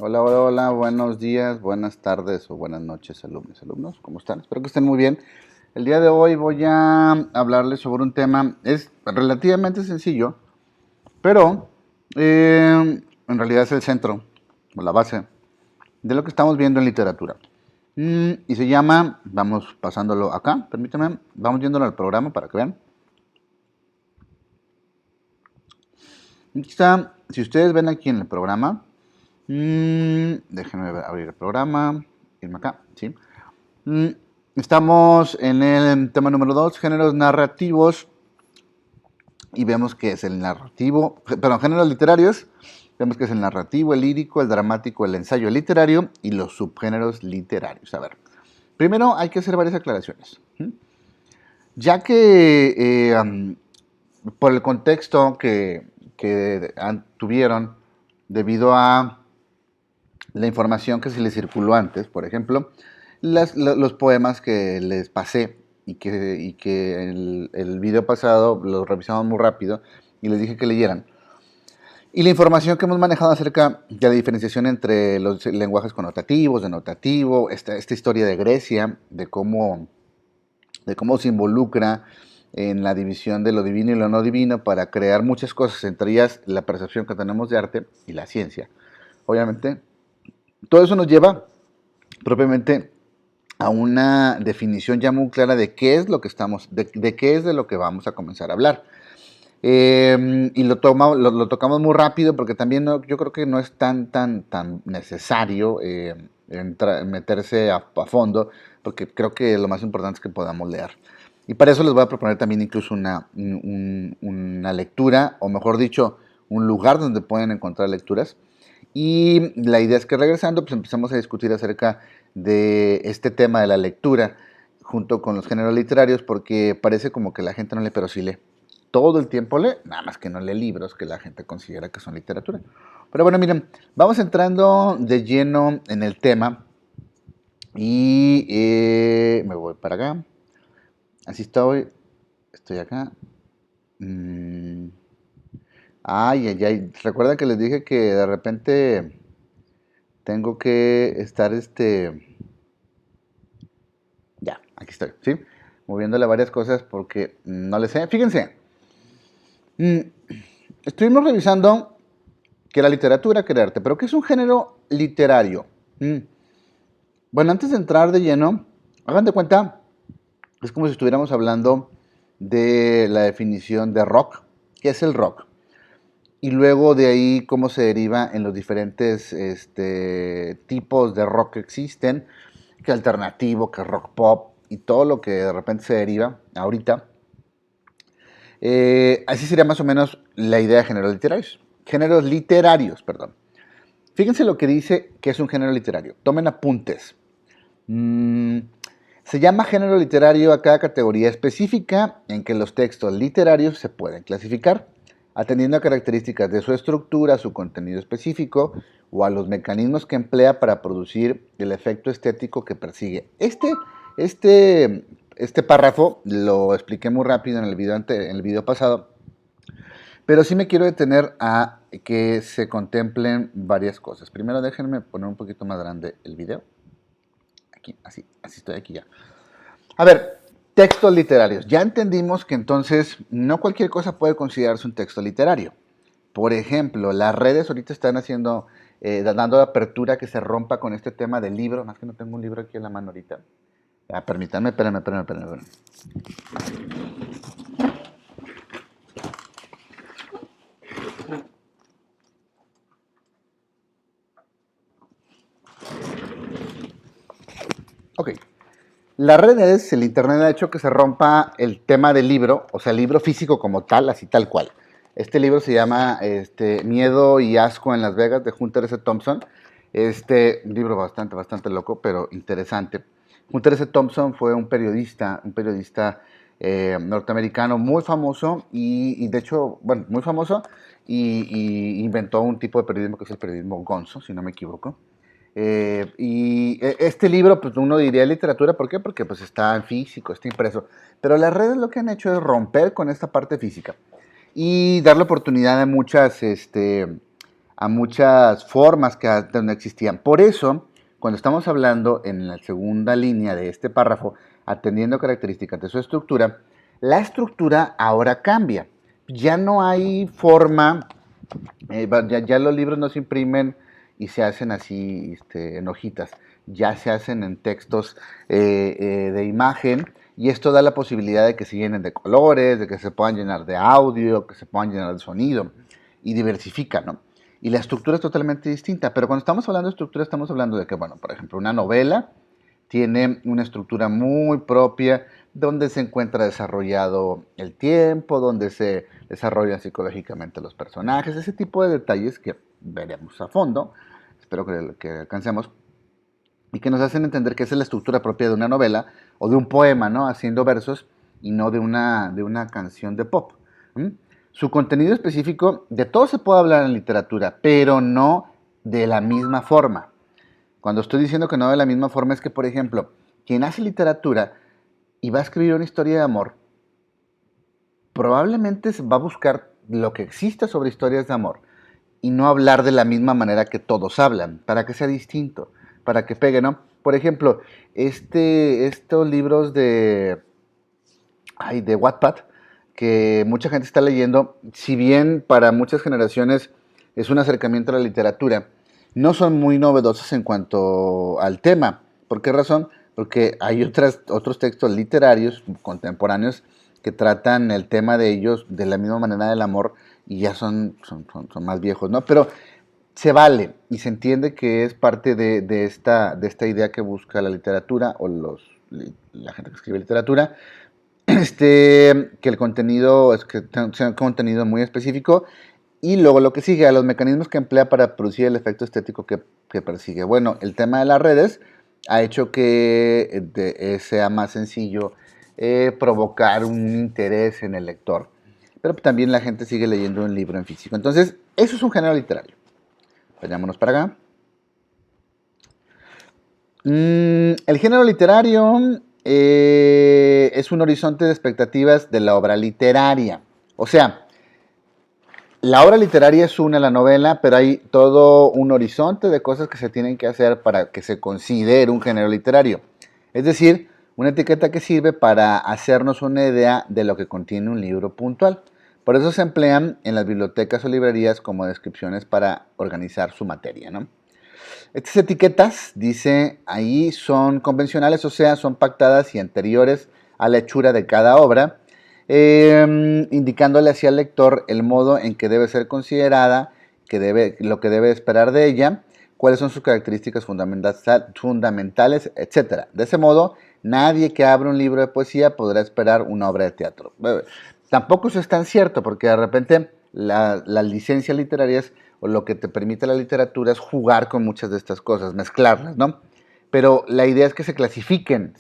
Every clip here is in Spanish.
Hola, hola, hola, buenos días, buenas tardes o buenas noches, alumnos, ¿cómo están? Espero que estén muy bien. El día de hoy voy a hablarles sobre un tema, es relativamente sencillo, pero en realidad es el centro, o la base, de lo que estamos viendo en literatura. Y se llama, vamos pasándolo acá, permítanme, vamos yéndolo al programa para que vean. Aquí está, si ustedes ven aquí en el programa, déjenme abrir el programa, irme acá, ¿sí? Estamos en el tema número 2, géneros narrativos, y vemos que es el narrativo, perdón, géneros literarios, vemos que es el narrativo, el lírico, el dramático, el ensayo literario y los subgéneros literarios. A ver, primero hay que hacer varias aclaraciones. Ya que por el contexto que tuvieron debido a la información que se les circuló antes, por ejemplo, los poemas que les pasé y que el video pasado los revisamos muy rápido y les dije que leyeran. Y la información que hemos manejado acerca de la diferenciación entre los lenguajes connotativos, denotativo, esta historia de Grecia, de cómo se involucra en la división de lo divino y lo no divino para crear muchas cosas, entre ellas la percepción que tenemos de arte y la ciencia. Obviamente, todo eso nos lleva propiamente a una definición ya muy clara de qué es lo que de qué es de lo que vamos a comenzar a hablar. Y lo tocamos muy rápido porque también yo creo que no es tan necesario meterse a fondo, porque creo que lo más importante es que podamos leer. Y para eso les voy a proponer también incluso una lectura, o mejor dicho, un lugar donde pueden encontrar lecturas. Y la idea es que regresando, pues empezamos a discutir acerca de este tema de la lectura junto con los géneros literarios, porque parece como que la gente no lee, pero sí lee. Todo el tiempo lee, nada más que no lee libros que la gente considera que son literatura. Pero bueno, miren, vamos entrando de lleno en el tema y me voy para acá. Así estoy acá. Ay, ay, ay. Recuerda que les dije que de repente tengo que estar, ya, aquí estoy, ¿sí? Moviéndole varias cosas porque no le sé. Fíjense, mm, estuvimos revisando que la literatura, que el arte, pero ¿qué es un género literario? Bueno, antes de entrar de lleno, hagan de cuenta, es como si estuviéramos hablando de la definición de rock. ¿Qué es el rock? Y luego de ahí cómo se deriva en los diferentes tipos de rock que existen, que alternativo, que rock pop y todo lo que de repente se deriva ahorita. Así sería más o menos la idea de géneros literarios. Géneros literarios, perdón. Fíjense lo que dice que es un género literario. Tomen apuntes. Se llama género literario a cada categoría específica en que los textos literarios se pueden clasificar, atendiendo a características de su estructura, su contenido específico o a los mecanismos que emplea para producir el efecto estético que persigue. Este párrafo lo expliqué muy rápido en el video pasado, pero sí me quiero detener a que se contemplen varias cosas. Primero déjenme poner un poquito más grande el video. Aquí, así estoy aquí ya. A ver, textos literarios. Ya entendimos que entonces no cualquier cosa puede considerarse un texto literario. Por ejemplo, las redes ahorita están dando apertura a que se rompa con este tema del libro. Más que no tengo un libro aquí en la mano ahorita. Permítanme, espérenme. Ok. Las redes, el internet ha hecho que se rompa el tema del libro, o sea, el libro físico como tal, así tal cual. Este libro se llama Miedo y Asco en Las Vegas, de Hunter S. Thompson. Un libro bastante loco, pero interesante. Hunter S. Thompson fue un periodista norteamericano muy famoso y de hecho, bueno, muy famoso y inventó un tipo de periodismo que es el periodismo gonzo, si no me equivoco. Este libro, pues uno diría literatura, ¿por qué? Porque pues está en físico, está impreso. Pero las redes lo que han hecho es romper con esta parte física y darle oportunidad a muchas formas que antes no existían. Por eso, cuando estamos hablando en la segunda línea de este párrafo, atendiendo características de su estructura, la estructura ahora cambia. Ya no hay forma, ya los libros no se imprimen y se hacen así en hojitas, ya se hacen en textos de imagen y esto da la posibilidad de que se llenen de colores, de que se puedan llenar de audio, que se puedan llenar de sonido y diversifica, ¿no? Y la estructura es totalmente distinta, pero cuando estamos hablando de estructura estamos hablando de que, bueno, por ejemplo, una novela tiene una estructura muy propia, donde se encuentra desarrollado el tiempo, donde se desarrollan psicológicamente los personajes, ese tipo de detalles que veremos a fondo, espero que alcancemos, y que nos hacen entender que esa es la estructura propia de una novela o de un poema, ¿no? Haciendo versos y no de una canción de pop. ¿Mm? Su contenido específico, de todo se puede hablar en literatura, pero no de la misma forma. Cuando estoy diciendo que no de la misma forma es que, por ejemplo, quien hace literatura y va a escribir una historia de amor, probablemente va a buscar lo que exista sobre historias de amor y no hablar de la misma manera que todos hablan, para que sea distinto, para que pegue, ¿no? Por ejemplo, estos libros de Wattpad, que mucha gente está leyendo, si bien para muchas generaciones es un acercamiento a la literatura, no son muy novedosos en cuanto al tema. ¿Por qué razón? Porque hay otros textos literarios contemporáneos que tratan el tema de ellos de la misma manera del amor y ya son más viejos, ¿no? Pero se vale y se entiende que es parte de esta idea que busca la literatura o la gente que escribe literatura, que el contenido es que sea un contenido muy específico y luego lo que sigue, a los mecanismos que emplea para producir el efecto estético que persigue. Bueno, el tema de las redes ha hecho que sea más sencillo provocar un interés en el lector, pero también la gente sigue leyendo un libro en físico. Entonces, eso es un género literario. Vayámonos para acá. El género literario es un horizonte de expectativas de la obra literaria. O sea, la obra literaria es una, la novela, pero hay todo un horizonte de cosas que se tienen que hacer para que se considere un género literario. Es decir, una etiqueta que sirve para hacernos una idea de lo que contiene un libro puntual. Por eso se emplean en las bibliotecas o librerías como descripciones para organizar su materia, ¿no? Estas etiquetas, dice ahí, son convencionales, o sea, son pactadas y anteriores a la hechura de cada obra, indicándole hacia el lector el modo en que debe ser considerada, lo que debe esperar de ella, cuáles son sus características fundamentales, etc. De ese modo, nadie que abra un libro de poesía podrá esperar una obra de teatro. Tampoco eso es tan cierto, porque de repente las licencias literarias o lo que te permite la literatura es jugar con muchas de estas cosas, mezclarlas, ¿no? Pero la idea es que se clasifiquen,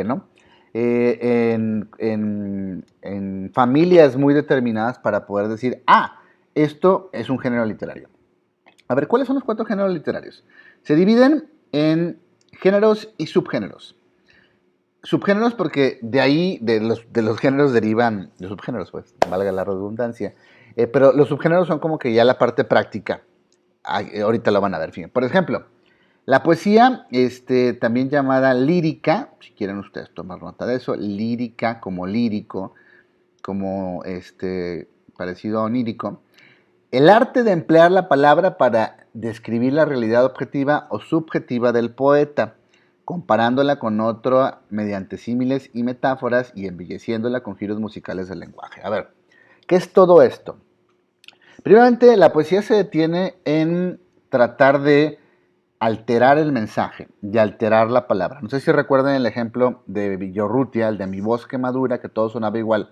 ¿no? En familias muy determinadas para poder decir, esto es un género literario. A ver, ¿cuáles son los 4 géneros literarios? Se dividen en géneros y subgéneros. Subgéneros porque de ahí, de los géneros derivan, de subgéneros pues, valga la redundancia, pero los subgéneros son como que ya la parte práctica. Ahorita lo van a ver, fíjense. Por ejemplo, la poesía, también llamada lírica, si quieren ustedes tomar nota de eso, lírica como lírico, como parecido a onírico. El arte de emplear la palabra para describir la realidad objetiva o subjetiva del poeta, comparándola con otro mediante símiles y metáforas y embelleciéndola con giros musicales del lenguaje. A ver, ¿qué es todo esto? Primeramente, la poesía se detiene en tratar de alterar el mensaje, de alterar la palabra. No sé si recuerdan el ejemplo de Villorrutia, el de Mi voz que madura, que todo sonaba igual.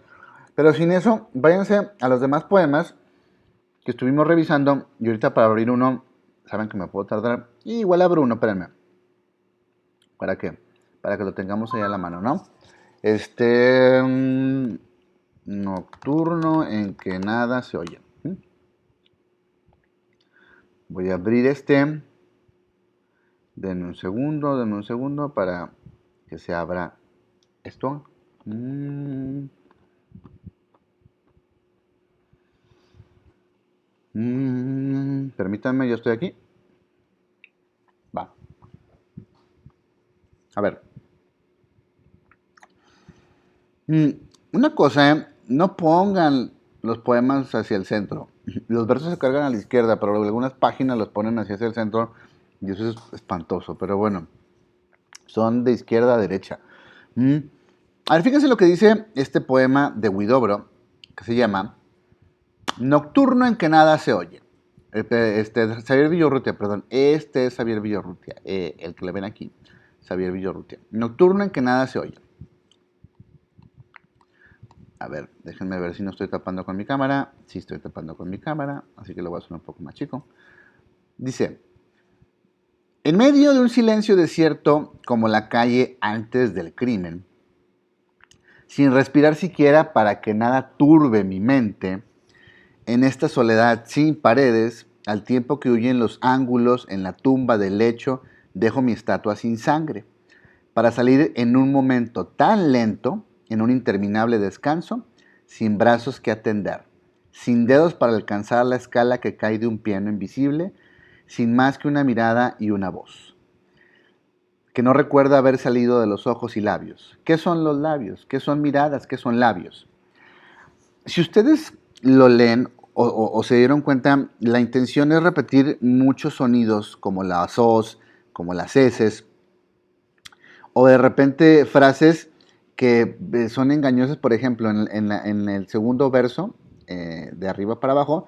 Pero sin eso, váyanse a los demás poemas que estuvimos revisando. Y ahorita para abrir uno, saben que me puedo tardar. Y igual abro uno, espérenme. ¿Para qué? Para que lo tengamos ahí a la mano, ¿no? Nocturno en que nada se oye. Voy a abrir este. Denme un segundo para que se abra esto. Permítanme, yo estoy aquí. Va. A ver. Una cosa, no pongan los poemas hacia el centro. Los versos se cargan a la izquierda, pero algunas páginas los ponen hacia el centro y eso es espantoso. Pero bueno, son de izquierda a derecha. A ver, fíjense lo que dice este poema de Huidobro, que se llama Nocturno en que nada se oye. Xavier Villorrutia, perdón. Este es Xavier Villorrutia, el que le ven aquí. Xavier Villorrutia. Nocturno en que nada se oye. A ver, déjenme ver si no estoy tapando con mi cámara. Sí estoy tapando con mi cámara, así que lo voy a hacer un poco más chico. Dice, en medio de un silencio desierto como la calle antes del crimen, sin respirar siquiera para que nada turbe mi mente, en esta soledad sin paredes, al tiempo que huyen los ángulos en la tumba del lecho, dejo mi estatua sin sangre, para salir en un momento tan lento, en un interminable descanso, sin brazos que atender, sin dedos para alcanzar la escala que cae de un piano invisible, sin más que una mirada y una voz, que no recuerda haber salido de los ojos y labios. ¿Qué son los labios? ¿Qué son miradas? ¿Qué son labios? Si ustedes lo leen o se dieron cuenta, la intención es repetir muchos sonidos como las os, como las eses, o de repente frases que son engañosas. Por ejemplo, en el segundo verso, de arriba para abajo,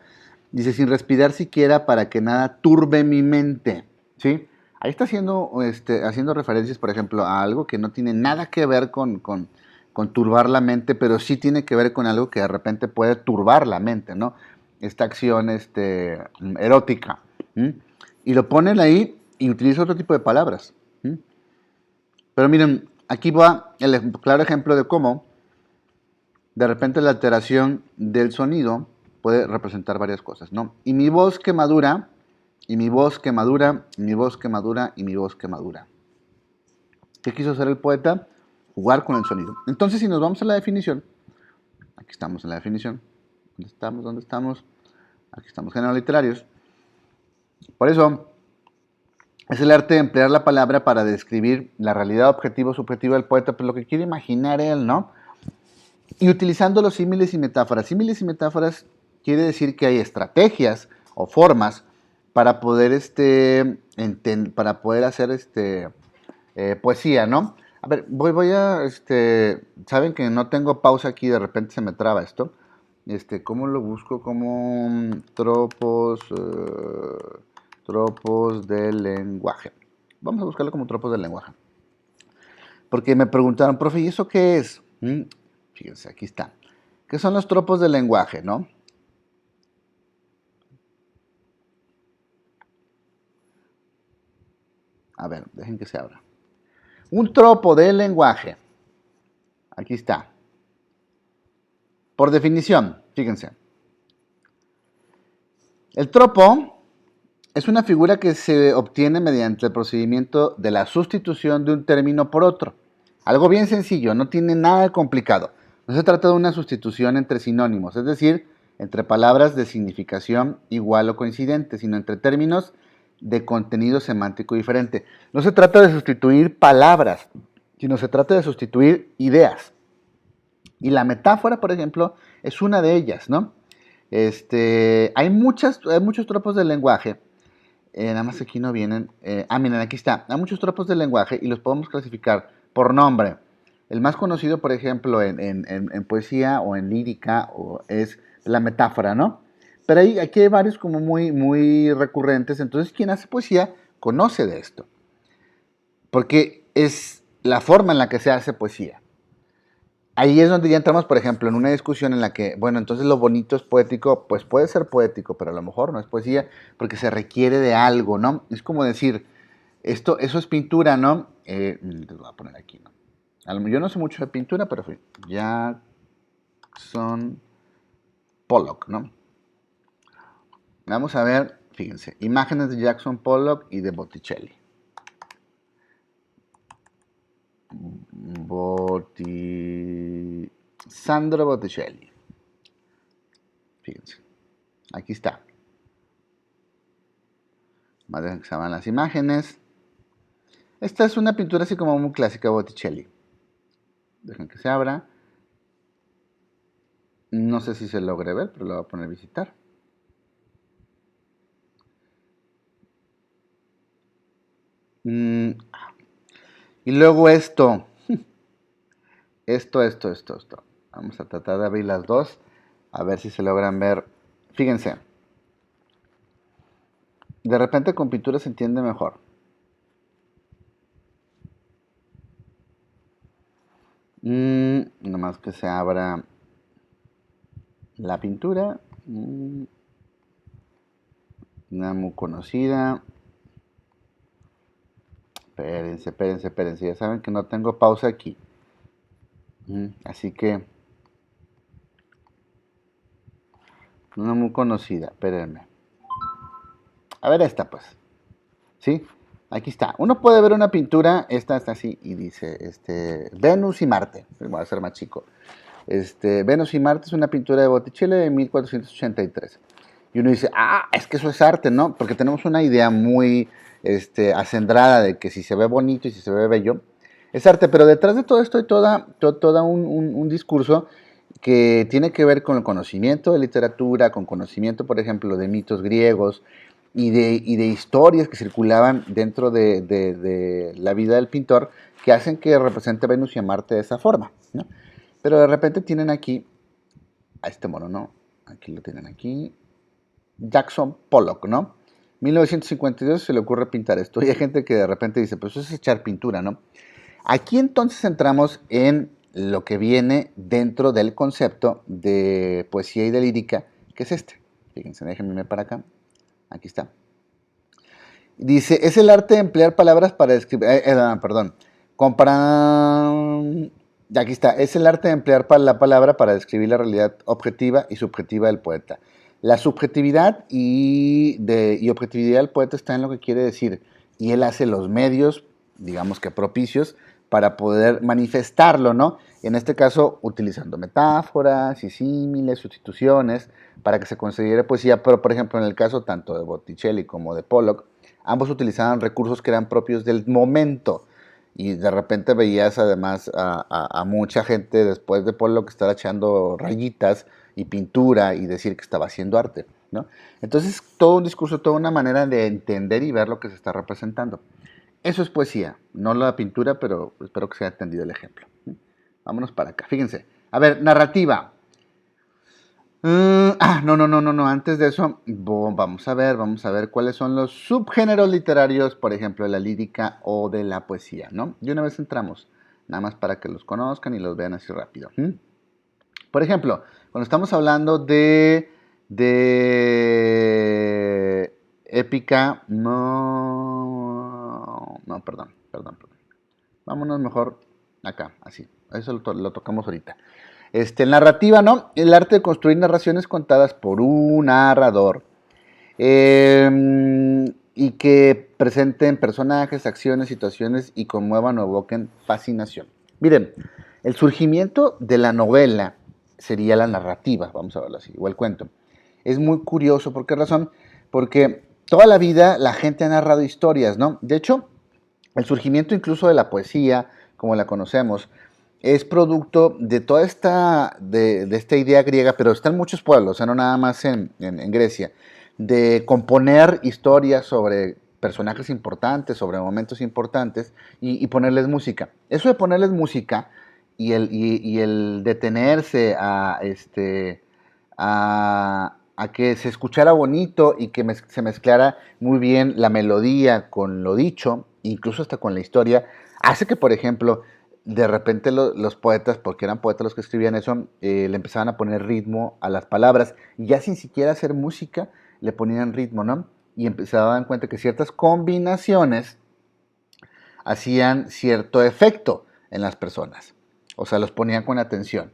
dice, sin respirar siquiera para que nada turbe mi mente, ¿sí? Ahí está haciendo referencias, por ejemplo, a algo que no tiene nada que ver con turbar la mente, pero sí tiene que ver con algo que de repente puede turbar la mente, ¿no? Esta acción erótica. ¿Mm? Y lo ponen ahí y utiliza otro tipo de palabras. ¿Mm? Pero miren, aquí va el claro ejemplo de cómo de repente la alteración del sonido puede representar varias cosas, ¿no? Y mi voz que madura, y mi voz que madura, y mi voz que madura, y mi voz que madura. ¿Qué quiso hacer el poeta? Jugar con el sonido. Entonces, si nos vamos a la definición, aquí estamos en la definición. ¿Dónde estamos? ¿Dónde estamos? Aquí estamos, géneros literarios. Por eso, es el arte de emplear la palabra para describir la realidad objetiva o subjetiva del poeta, pues lo que quiere imaginar él, ¿no? Y utilizando los símiles y metáforas. Símiles y metáforas quiere decir que hay estrategias o formas para poder, para poder hacer poesía, ¿no? A ver, saben que no tengo pausa aquí, de repente se me traba esto. ¿Cómo lo busco? Como tropos del lenguaje. Vamos a buscarlo como tropos del lenguaje. Porque me preguntaron, profe, ¿y eso qué es? Fíjense, aquí está. ¿Qué son los tropos del lenguaje, no? A ver, dejen que se abra. Un tropo del lenguaje. Aquí está. Por definición, fíjense. El tropo es una figura que se obtiene mediante el procedimiento de la sustitución de un término por otro. Algo bien sencillo, no tiene nada de complicado. No se trata de una sustitución entre sinónimos, es decir, entre palabras de significación igual o coincidente, sino entre términos de contenido semántico diferente. No se trata de sustituir palabras, sino se trata de sustituir ideas. Y la metáfora, por ejemplo, es una de ellas, ¿no? Hay muchos tropos del lenguaje. Nada más aquí no vienen. Miren, aquí está. Hay muchos tropos del lenguaje y los podemos clasificar por nombre. El más conocido, por ejemplo, en poesía o en lírica es la metáfora, ¿no? Pero aquí hay varios como muy, muy recurrentes. Entonces, quien hace poesía conoce de esto. Porque es la forma en la que se hace poesía. Ahí es donde ya entramos, por ejemplo, en una discusión en la que, bueno, entonces lo bonito es poético, pues puede ser poético, pero a lo mejor no es poesía porque se requiere de algo, ¿no? Es como decir, eso es pintura, ¿no? Les voy a poner aquí, ¿no? Yo no sé mucho de pintura, pero Jackson Pollock, ¿no? Vamos a ver, fíjense, imágenes de Jackson Pollock y de Botticelli. Sandro Botticelli. Fíjense, aquí está. Más dejen que se abran las imágenes. Esta es una pintura así como muy clásica de Botticelli. Dejen que se abra. No sé si se logre ver, pero lo voy a poner a visitar. Y luego esto. Esto. Vamos a tratar de abrir las dos. A ver si se logran ver. Fíjense. De repente con pintura se entiende mejor. Nomás que se abra la pintura. Una muy conocida. Espérense. Ya saben que no tengo pausa aquí. Así que... Una muy conocida. Espérenme. A ver esta pues. ¿Sí? Aquí está. Uno puede ver una pintura. Esta está así. Y dice Venus y Marte. Voy a hacer más chico. Venus y Marte es una pintura de Botticelli de 1483. Y uno dice, es que eso es arte, ¿no? Porque tenemos una idea muy acendrada de que si se ve bonito y si se ve bello, es arte. Pero detrás de todo esto hay toda un discurso que tiene que ver con el conocimiento de literatura, con conocimiento, por ejemplo, de mitos griegos y de historias que circulaban dentro de la vida del pintor que hacen que represente a Venus y a Marte de esa forma, ¿no? Pero de repente tienen aquí a este mono, ¿no? Aquí lo tienen aquí. Jackson Pollock, ¿no? 1952 se le ocurre pintar esto. Y hay gente que de repente dice, pues eso es echar pintura, ¿no? Aquí entonces entramos en lo que viene dentro del concepto de poesía y de lírica, que es este. Fíjense, déjenme ver para acá. Aquí está. Dice, es el arte de emplear palabras para describir... perdón. Aquí está. Es el arte de emplear la palabra para describir la realidad objetiva y subjetiva del poeta. La subjetividad y objetividad del poeta está en lo que quiere decir. Y él hace los medios, digamos que propicios, para poder manifestarlo, ¿no? En este caso, utilizando metáforas y símiles, sustituciones, para que se considere poesía. Pero, por ejemplo, en el caso tanto de Botticelli como de Pollock, ambos utilizaban recursos que eran propios del momento. Y de repente veías además a mucha gente después de Pollock estar echando rayitas y pintura y decir que estaba haciendo arte, ¿no? Entonces, todo un discurso, toda una manera de entender y ver lo que se está representando. Eso es poesía, no la pintura, pero espero que se haya entendido el ejemplo. Vámonos para acá, fíjense. A ver, narrativa. No. Antes de eso, vamos a ver cuáles son los subgéneros literarios, por ejemplo, de la lírica o de la poesía, ¿no? Y una vez entramos, nada más para que los conozcan y los vean así rápido. Por ejemplo, cuando estamos hablando de épica, perdón. Vámonos mejor acá, así. Eso lo tocamos ahorita. Narrativa, ¿no? El arte de construir narraciones contadas por un narrador y que presenten personajes, acciones, situaciones y conmuevan o evoquen fascinación. Miren, el surgimiento de la novela sería la narrativa, vamos a verlo así, o el cuento. Es muy curioso, ¿por qué razón? Porque toda la vida la gente ha narrado historias, ¿no? De hecho, el surgimiento incluso de la poesía, como la conocemos, es producto de toda esta idea griega, pero está en muchos pueblos, o sea, no nada más en Grecia, de componer historias sobre personajes importantes, sobre momentos importantes y ponerles música. Eso de ponerles música y el detenerse a que se escuchara bonito y que se mezclara muy bien la melodía con lo dicho, incluso hasta con la historia, hace que, por ejemplo, de repente los poetas, porque eran poetas los que escribían eso, le empezaban a poner ritmo a las palabras, y ya sin siquiera hacer música, le ponían ritmo, ¿no? Y se daban cuenta que ciertas combinaciones hacían cierto efecto en las personas, o sea, los ponían con atención.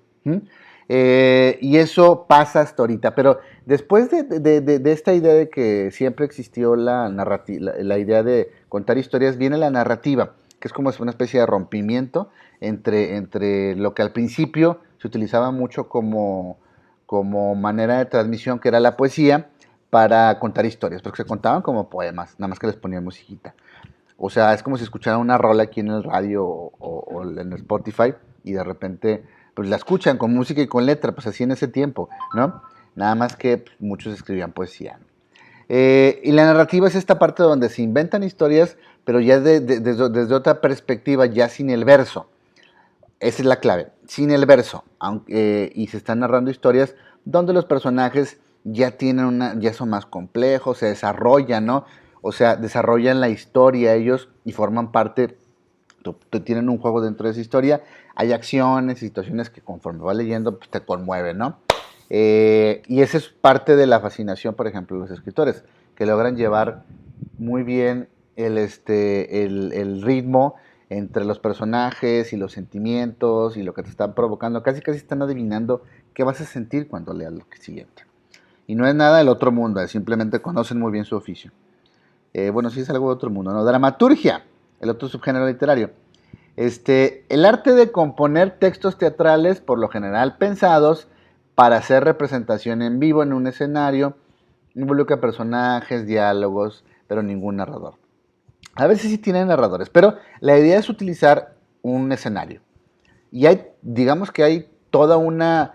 Y eso pasa hasta ahorita, pero después de esta idea de que siempre existió la idea de contar historias, viene la narrativa, que que es como una especie de rompimiento entre lo que al principio se utilizaba mucho como manera de transmisión, que era la poesía, para contar historias, porque se contaban como poemas, nada más que les ponían musiquita. O sea, es como si escucharan una rola aquí en el radio o en Spotify y de repente pues la escuchan con música y con letra, pues así en ese tiempo, ¿no? Nada más que pues, muchos escribían poesía, ¿no? Y la narrativa es esta parte donde se inventan historias, pero ya desde otra perspectiva, ya sin el verso. Esa es la clave, sin el verso. Y se están narrando historias donde los personajes ya son más complejos, se desarrollan, ¿no? O sea, desarrollan la historia ellos y forman parte, tienen un juego dentro de esa historia. Hay acciones, situaciones que conforme va leyendo pues, te conmueven, ¿no? Y esa es parte de la fascinación, por ejemplo, de los escritores, que logran llevar muy bien el ritmo entre los personajes y los sentimientos y lo que te están provocando. Casi están adivinando qué vas a sentir cuando leas lo que siguiente. Y no es nada del otro mundo, simplemente conocen muy bien su oficio. Bueno, sí es algo de otro mundo, ¿no? Dramaturgia, el otro subgénero literario. El arte de componer textos teatrales, por lo general pensados, para hacer representación en vivo en un escenario, involucra personajes, diálogos, pero ningún narrador. A veces sí tienen narradores, pero la idea es utilizar un escenario. Y digamos que hay toda una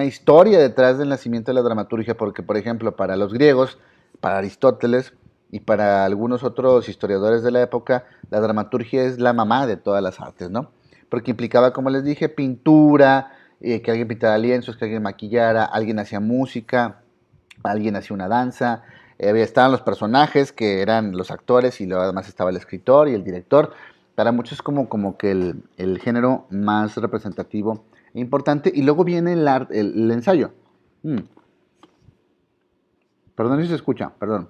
historia detrás del nacimiento de la dramaturgia, porque, por ejemplo, para los griegos, para Aristóteles y para algunos otros historiadores de la época, la dramaturgia es la mamá de todas las artes, ¿no? Porque implicaba, como les dije, pintura, que alguien pintara lienzos, que alguien maquillara, alguien hacía música, alguien hacía una danza, estaban los personajes que eran los actores y luego además estaba el escritor y el director. Para muchos es como que el género más representativo e importante. Y luego viene el ensayo. Perdón si se escucha, perdón.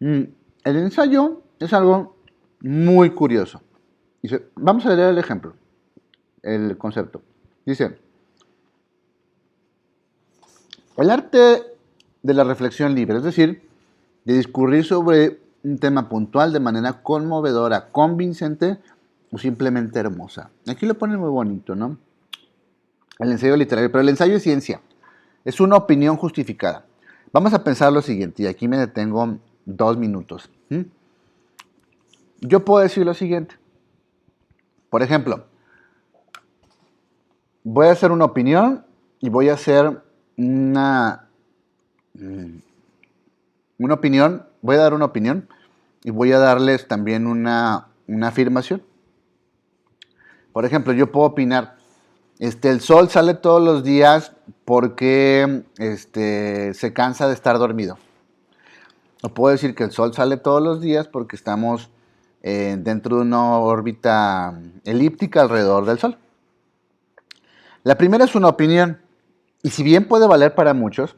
El ensayo es algo muy curioso. Dice, vamos a leer el ejemplo, el concepto. Dice, el arte de la reflexión libre, es decir, de discurrir sobre un tema puntual de manera conmovedora, convincente o simplemente hermosa. Aquí lo ponen muy bonito, ¿no? El ensayo literario, pero el ensayo es ciencia, es una opinión justificada. Vamos a pensar lo siguiente, y aquí me detengo 2 minutos. Yo puedo decir lo siguiente. Por ejemplo, voy a hacer una opinión y voy a hacer una opinión, voy a dar una opinión y voy a darles también una afirmación. Por ejemplo, yo puedo opinar, el sol sale todos los días porque se cansa de estar dormido. O puedo decir que el sol sale todos los días porque estamos dentro de una órbita elíptica alrededor del sol. La primera es una opinión, y si bien puede valer para muchos,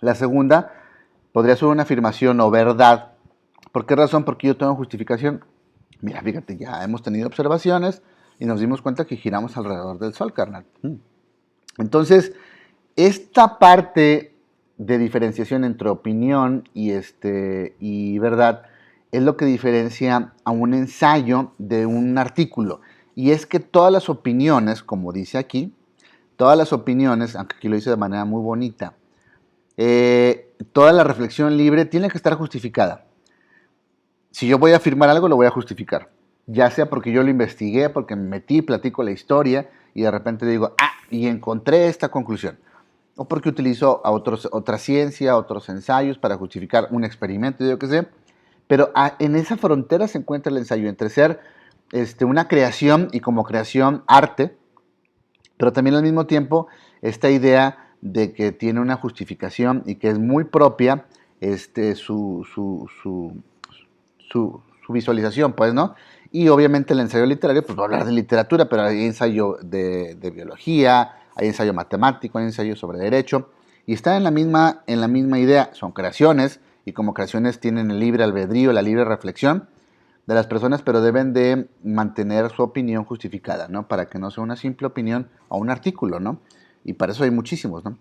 la segunda podría ser una afirmación o verdad. ¿Por qué razón? Porque yo tengo justificación. Mira, fíjate, ya hemos tenido observaciones y nos dimos cuenta que giramos alrededor del sol, carnal. Entonces, esta parte de diferenciación entre opinión y verdad es lo que diferencia a un ensayo de un artículo. Y es que todas las opiniones, como dice aquí, todas las opiniones, aunque aquí lo dice de manera muy bonita, toda la reflexión libre tiene que estar justificada. Si yo voy a afirmar algo, lo voy a justificar. Ya sea porque yo lo investigué, porque me metí, platico la historia y de repente digo, y encontré esta conclusión. O porque utilizo otra ciencia, otros ensayos para justificar un experimento, yo qué sé. Pero en esa frontera se encuentra el ensayo entre ser una creación y como creación arte, pero también al mismo tiempo esta idea de que tiene una justificación y que es muy propia su visualización, pues, ¿no? Y obviamente el ensayo literario, pues va a hablar de literatura, pero hay ensayo de biología, hay ensayo matemático, hay ensayo sobre derecho, y está en la misma idea, son creaciones, y como creaciones tienen el libre albedrío, la libre reflexión de las personas, pero deben de mantener su opinión justificada, ¿no? Para que no sea una simple opinión o un artículo, ¿no? Y para eso hay muchísimos, ¿no?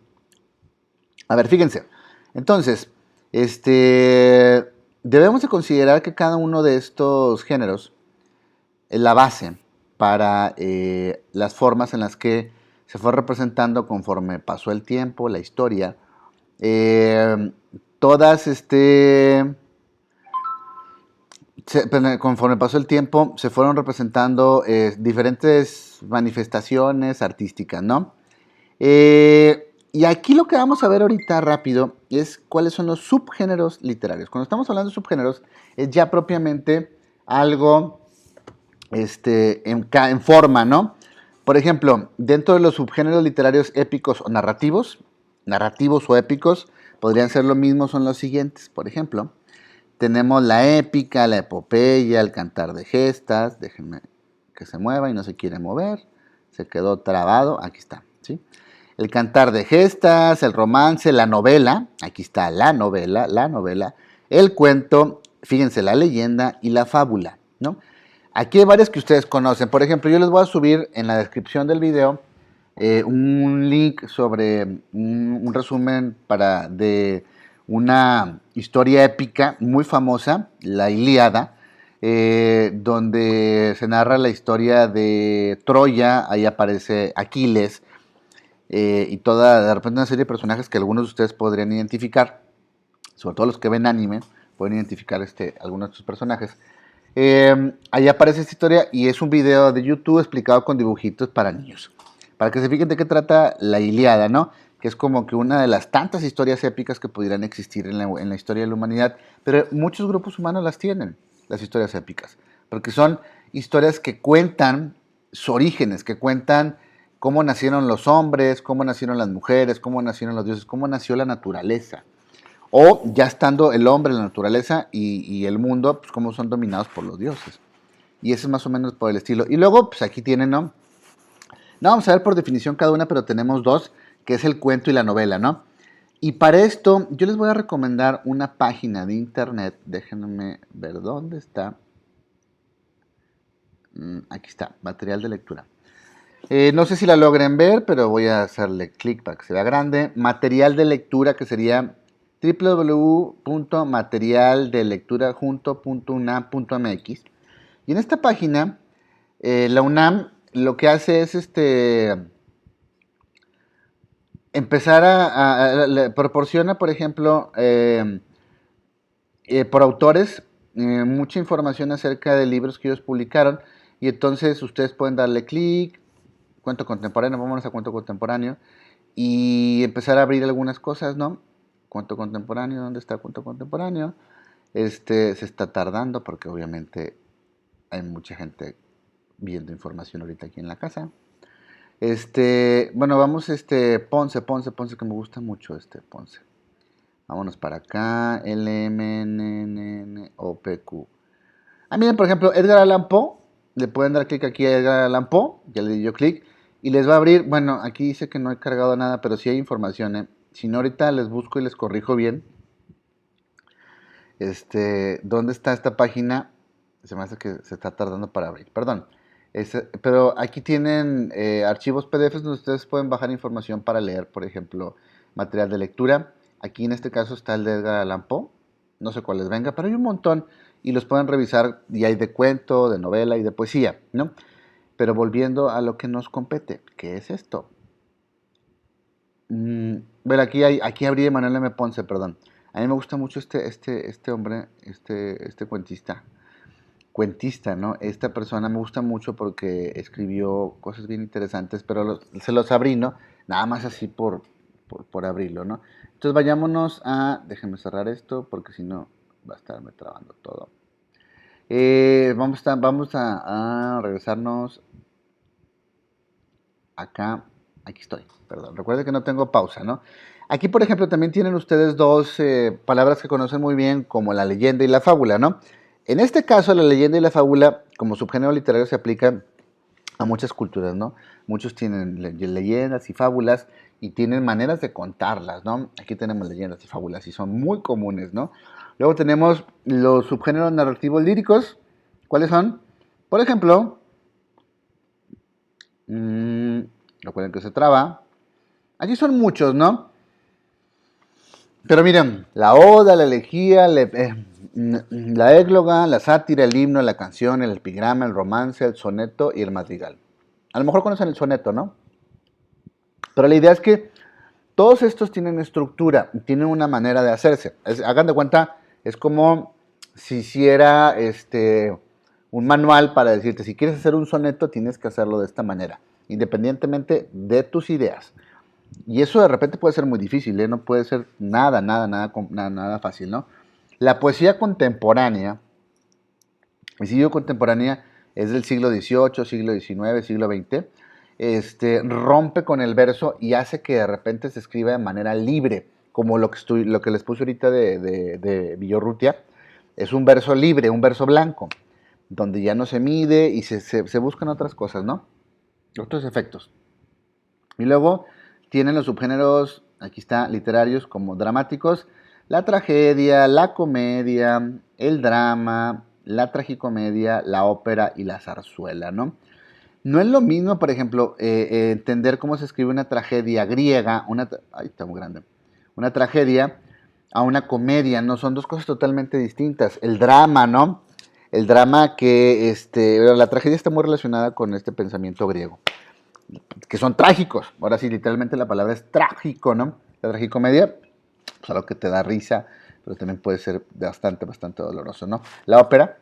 A ver, fíjense. Entonces, debemos de considerar que cada uno de estos géneros es la base para las formas en las que se fue representando conforme pasó el tiempo, la historia. Todas conforme pasó el tiempo, se fueron representando diferentes manifestaciones artísticas, ¿no? Y aquí lo que vamos a ver ahorita rápido es cuáles son los subgéneros literarios. Cuando estamos hablando de subgéneros, es ya propiamente algo en forma, ¿no? Por ejemplo, dentro de los subgéneros literarios épicos o narrativos o épicos, podrían ser lo mismo, son los siguientes. Por ejemplo, tenemos la épica, la epopeya, el cantar de gestas. Déjenme que se mueva y no se quiere mover. Se quedó trabado. Aquí está, ¿sí? El cantar de gestas, el romance, la novela. Aquí está la novela. El cuento, fíjense, la leyenda y la fábula, ¿no? Aquí hay varias que ustedes conocen. Por ejemplo, yo les voy a subir en la descripción del video un link sobre un resumen de una historia épica muy famosa, la Ilíada, donde se narra la historia de Troya. Ahí aparece Aquiles y de repente una serie de personajes que algunos de ustedes podrían identificar, sobre todo los que ven anime, pueden identificar algunos de estos personajes. Ahí aparece esta historia y es un video de YouTube explicado con dibujitos para niños. Para que se fijen de qué trata la Ilíada, ¿no? Que es como que una de las tantas historias épicas que pudieran existir en la historia de la humanidad. Pero muchos grupos humanos las tienen, las historias épicas. Porque son historias que cuentan sus orígenes, que cuentan cómo nacieron los hombres, cómo nacieron las mujeres, cómo nacieron los dioses, cómo nació la naturaleza. O ya estando el hombre, la naturaleza y el mundo, pues cómo son dominados por los dioses. Y ese es más o menos por el estilo. Y luego, pues aquí tienen, ¿no? No vamos a ver por definición cada una, pero tenemos dos, que es el cuento y la novela, ¿no? Y para esto, yo les voy a recomendar una página de internet. Déjenme ver dónde está. Aquí está, material de lectura. No sé si la logren ver, pero voy a hacerle clic para que se vea grande. Material de lectura, que sería www.materialdelecturajunto.unam.mx. Y en esta página, la UNAM lo que hace es empezar proporciona, por ejemplo, por autores, mucha información acerca de libros que ellos publicaron. Y entonces ustedes pueden darle clic, cuento contemporáneo, vámonos a cuento contemporáneo, y empezar a abrir algunas cosas, ¿no? Cuento contemporáneo, ¿dónde está cuento contemporáneo? Se está tardando porque obviamente hay mucha gente viendo información ahorita aquí en la casa. Bueno, vamos, Ponce, que me gusta mucho Ponce. Vámonos para acá, LMNNOPQ. Miren, por ejemplo, Edgar Allan Poe. Le pueden dar clic aquí a Edgar Allan Poe. Ya le di yo clic. Y les va a abrir, bueno, aquí dice que no he cargado nada, pero sí hay información, ¿eh? Si no, ahorita les busco y les corrijo bien. ¿Dónde está esta página? Se me hace que se está tardando para abrir, perdón. Pero aquí tienen archivos PDFs donde ustedes pueden bajar información para leer, por ejemplo, material de lectura. Aquí en este caso está el de Edgar Allan Poe. No sé cuál les venga, pero hay un montón y los pueden revisar. Y hay de cuento, de novela y de poesía, ¿no? Pero volviendo a lo que nos compete, ¿qué es esto? Bueno, aquí abrí Manuel M. Ponce, perdón. A mí me gusta mucho este hombre, este cuentista, ¿no? Esta persona me gusta mucho porque escribió cosas bien interesantes, pero se los abrí, ¿no? Nada más así por abrirlo, ¿no? Entonces vayámonos déjenme cerrar esto porque si no va a estarme trabando todo. Vamos a regresarnos acá. Aquí estoy, perdón. Recuerden que no tengo pausa, ¿no? Aquí, por ejemplo, también tienen ustedes dos palabras que conocen muy bien, como la leyenda y la fábula, ¿no? En este caso, la leyenda y la fábula, como subgénero literario, se aplican a muchas culturas, ¿no? Muchos tienen leyendas y fábulas y tienen maneras de contarlas, ¿no? Aquí tenemos leyendas y fábulas y son muy comunes, ¿no? Luego tenemos los subgéneros narrativos líricos. ¿Cuáles son? Por ejemplo, recuerden que se traba. Aquí son muchos, ¿no? Pero miren, la oda, la elegía, La égloga, la sátira, el himno, la canción, el epigrama, el romance, el soneto y el madrigal. A lo mejor conocen el soneto, ¿no? Pero la idea es que todos estos tienen estructura, tienen una manera de hacerse. Hagan de cuenta, es como si hiciera un manual para decirte, si quieres hacer un soneto, tienes que hacerlo de esta manera, independientemente de tus ideas. Y eso de repente puede ser muy difícil, ¿eh? No puede ser nada fácil, ¿no? La poesía contemporánea, el siglo contemporánea es del siglo XVIII, siglo XIX, siglo XX, rompe con el verso y hace que de repente se escriba de manera libre, como lo que les puse ahorita de Villorrutia, es un verso libre, un verso blanco, donde ya no se mide y se buscan otras cosas, ¿no? Otros efectos. Y luego tienen los subgéneros, aquí está, literarios como dramáticos, la tragedia, la comedia, el drama, la tragicomedia, la ópera y la zarzuela, ¿no? No es lo mismo, por ejemplo, entender cómo se escribe una tragedia griega, ay, está muy grande, una tragedia a una comedia, ¿no? Son dos cosas totalmente distintas. El drama, ¿no? El drama la tragedia está muy relacionada con este pensamiento griego, que son trágicos. Ahora sí, literalmente la palabra es trágico, ¿no? La tragicomedia, pues algo que te da risa, pero también puede ser bastante doloroso, ¿no? La ópera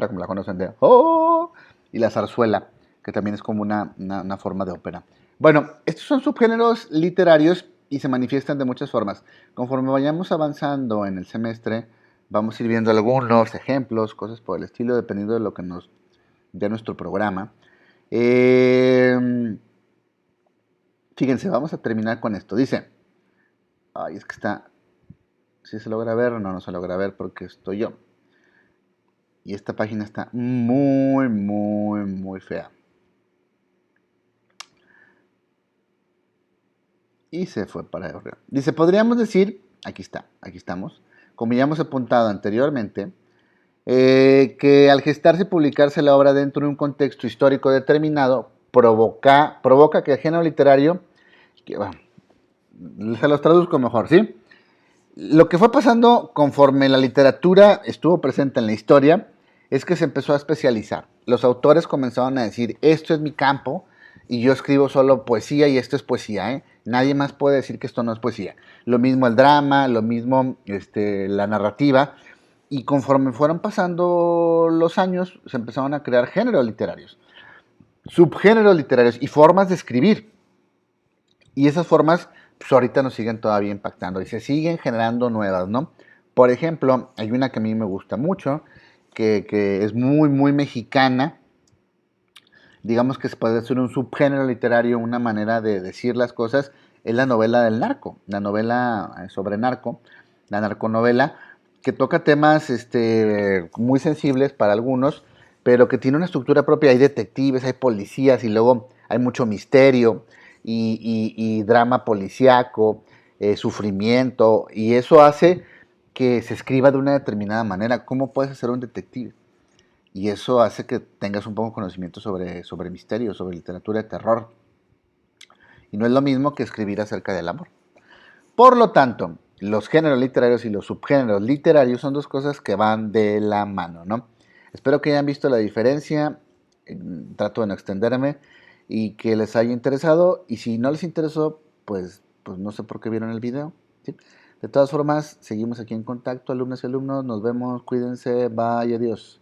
como la conocen de ¡oh! Y la zarzuela, que también es como una forma de ópera. Bueno, estos son subgéneros literarios y se manifiestan de muchas formas. Conforme vayamos avanzando en el semestre, vamos a ir viendo algunos ejemplos, cosas por el estilo, dependiendo de lo que nos dé nuestro programa. Fíjense, vamos a terminar con esto. Dice, ay, es que está, si se logra ver, no se logra ver porque estoy yo. Y esta página está muy fea. Y se fue para arriba. Dice, podríamos decir, aquí estamos, como ya hemos apuntado anteriormente, que al gestarse y publicarse la obra dentro de un contexto histórico determinado, provoca que el género literario, bueno, se los traduzco mejor, ¿sí? Lo que fue pasando conforme la literatura estuvo presente en la historia es que se empezó a especializar. Los autores comenzaron a decir, esto es mi campo y yo escribo solo poesía y esto es poesía, ¿eh? Nadie más puede decir que esto no es poesía. Lo mismo el drama, lo mismo la narrativa. Y conforme fueron pasando los años, se empezaron a crear géneros literarios, subgéneros literarios y formas de escribir. Y esas formas, pues ahorita nos siguen todavía impactando y se siguen generando nuevas, ¿no? Por ejemplo, hay una que a mí me gusta mucho, que es muy mexicana. Digamos que se puede hacer un subgénero literario, una manera de decir las cosas, es la novela del narco, la novela sobre narco, la narconovela, que toca temas muy sensibles para algunos, pero que tiene una estructura propia. Hay detectives, hay policías y luego hay mucho misterio y drama policíaco, sufrimiento, y eso hace que se escriba de una determinada manera. ¿Cómo puedes ser un detective? Y eso hace que tengas un poco de conocimiento sobre misterio, sobre literatura de terror. Y no es lo mismo que escribir acerca del amor. Por lo tanto, los géneros literarios y los subgéneros literarios son dos cosas que van de la mano, ¿no? Espero que hayan visto la diferencia. Trato de no extenderme y que les haya interesado. Y si no les interesó, pues no sé por qué vieron el video, ¿sí? De todas formas, seguimos aquí en contacto, alumnas y alumnos. Nos vemos, cuídense, bye, adiós.